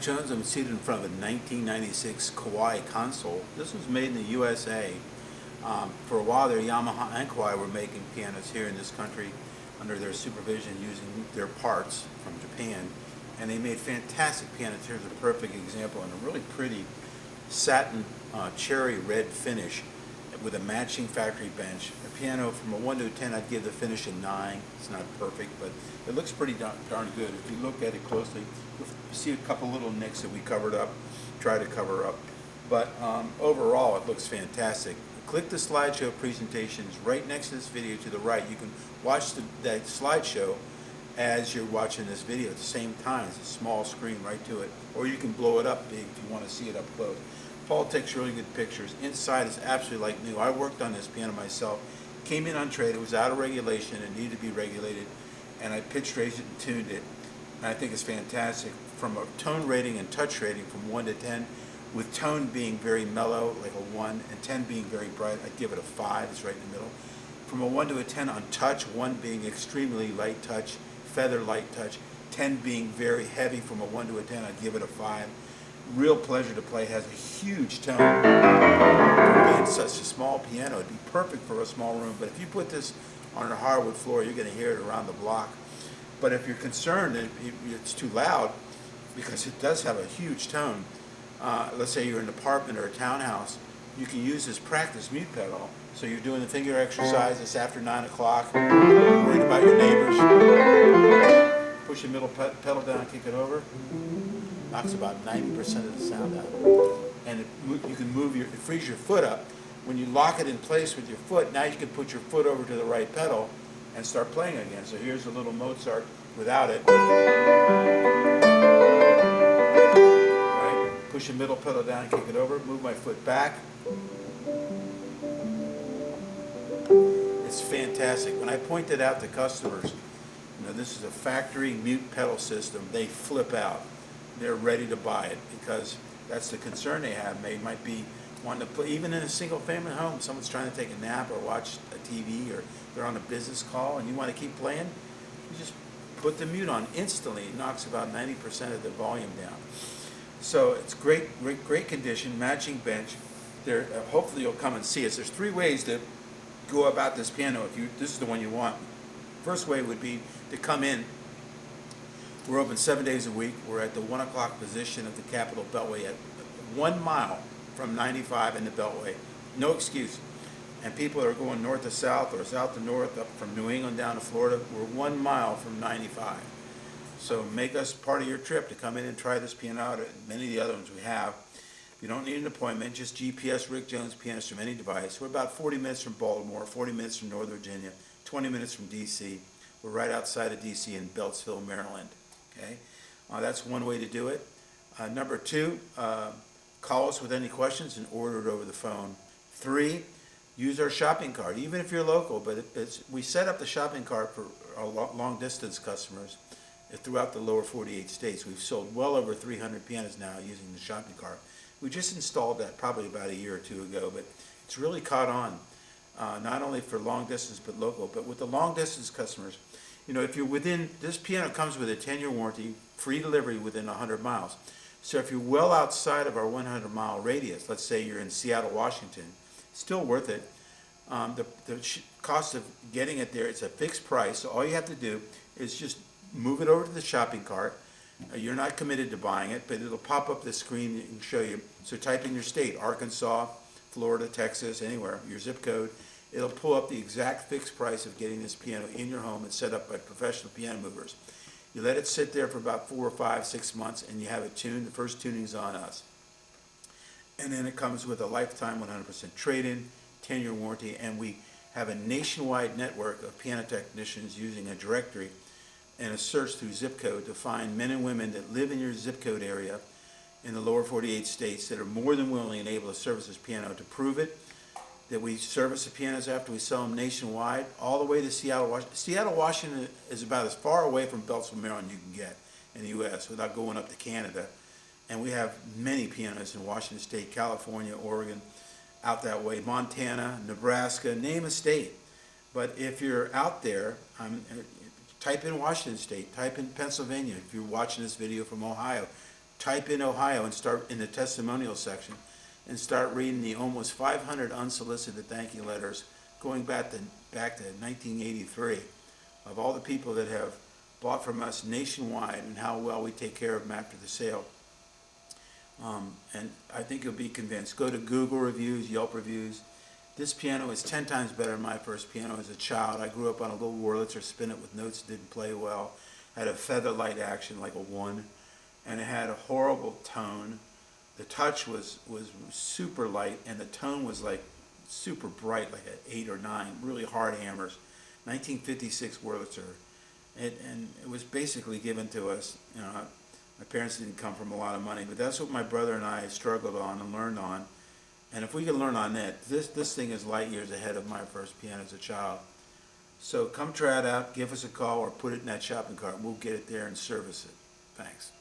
Jones. I'm seated in front of a 1996 Kawai console. This was made in the USA. For a while there, Yamaha and Kawai were making pianos here in this country under their supervision using their parts from Japan. And they made fantastic pianos. Here's a perfect example and a really pretty satin cherry red finish with a matching factory bench. A piano from a 1 to a 10, I'd give the finish a 9. It's not perfect, but it looks pretty darn good. If you look at it closely, you'll see a couple little nicks that we covered up, try to cover up. But overall, it looks fantastic. Click the slideshow presentations right next to this video to the right. You can watch that slideshow as you're watching this video at the same time. It's a small screen right to it. Or you can blow it up big if you want to see it up close. Paul takes really good pictures. Inside is absolutely like new. I worked on this piano myself. Came in on trade. It was out of regulation. It needed to be regulated. And I pitch raised it and tuned it. And I think it's fantastic. From a tone rating and touch rating from 1 to 10, with tone being very mellow, like a 1, and 10 being very bright, I'd give it a 5. It's right in the middle. From a 1 to a 10 on touch, 1 being extremely light touch, feather light touch, 10 being very heavy. From a 1 to a 10, I'd give it a 5. Real pleasure to play. Has a huge tone. For being such a small piano, it'd be perfect for a small room. But if you put this on a hardwood floor, you're going to hear it around the block. But if you're concerned that it's too loud, because it does have a huge tone, let's say you're in an apartment or a townhouse, you can use this practice mute pedal. So you're doing the finger exercise, it's after 9 o'clock, worried about your neighbors. Push your middle pedal down, kick it over. Knocks about 90% of the sound out. And you can move it frees your foot up. When you lock it in place with your foot, now you can put your foot over to the right pedal and start playing again. So here's a little Mozart without it. Right? Push your middle pedal down, kick it over, move my foot back. It's fantastic. When I point it out to customers, this is a factory mute pedal system, they flip out. They're ready to buy it because that's the concern they have. They might be wanting to put, even in a single family home, someone's trying to take a nap or watch a TV or they're on a business call and you want to keep playing, you just put the mute on instantly. It knocks about 90% of the volume down. So it's great condition, matching bench. There, hopefully you'll come and see us. There's 3 ways to go about this piano if this is the one you want. First way would be to come in. We're open 7 days a week. We're at the 1 o'clock position of the Capitol Beltway at 1 mile from 95 in the Beltway. No excuse. And people that are going north to south or south to north, up from New England down to Florida, we're 1 mile from 95. So make us part of your trip to come in and try this piano out and many of the other ones we have. You don't need an appointment, just GPS Rick Jones pianist from any device. We're about 40 minutes from Baltimore, 40 minutes from Northern Virginia, 20 minutes from D.C. We're right outside of D.C. in Beltsville, Maryland. Okay, that's one way to do it. Number 2, call us with any questions and order it over the phone. 3, use our shopping cart, even if you're local. But we set up the shopping cart for our long distance customers throughout the lower 48 states. We've sold well over 300 pianos now using the shopping cart. We just installed that probably about a year or 2 ago, but it's really caught on, not only for long distance but local. But with the long distance customers, if you're within, this piano comes with a 10-year warranty, free delivery within 100 miles. So if you're well outside of our 100-mile radius, let's say you're in Seattle, Washington, still worth it. The cost of getting it there, it's a fixed price. So all you have to do is just move it over to the shopping cart. You're not committed to buying it, but it'll pop up the screen and show you. So type in your state, Arkansas, Florida, Texas, anywhere, your zip code. It'll pull up the exact fixed price of getting this piano in your home and set up by professional piano movers. You let it sit there for about 4 or 5, 6 months and you have it tuned. The first tuning's on us. And then it comes with a lifetime 100% trade-in, 10-year warranty, and we have a nationwide network of piano technicians using a directory and a search through zip code to find men and women that live in your zip code area in the lower 48 states that are more than willing and able to service this piano. To prove it, that we service the pianos after we sell them nationwide, all the way to Seattle, Washington. Seattle, Washington is about as far away from Beltsville, Maryland you can get in the U.S. without going up to Canada. And we have many pianos in Washington State, California, Oregon, out that way, Montana, Nebraska, name a state. But if you're out there, type in Washington State, type in Pennsylvania. If you're watching this video from Ohio, type in Ohio and start in the testimonial section and start reading the almost 500 unsolicited thank you letters going back to 1983 of all the people that have bought from us nationwide and how well we take care of them after the sale. And I think you'll be convinced. Go to Google reviews, Yelp reviews. This piano is 10 times better than my first piano as a child. I grew up on a little Wurlitzer spinet with notes that didn't play well. Had a feather light action like a 1, and it had a horrible tone. The touch was super light, and the tone was like super bright, like an 8 or 9, really hard hammers. 1956 Wurlitzer. And it was basically given to us. You know, my parents didn't come from a lot of money, but that's what my brother and I struggled on and learned on. And if we can learn on that, this thing is light years ahead of my first piano as a child. So come try it out, give us a call, or put it in that shopping cart, and we'll get it there and service it. Thanks.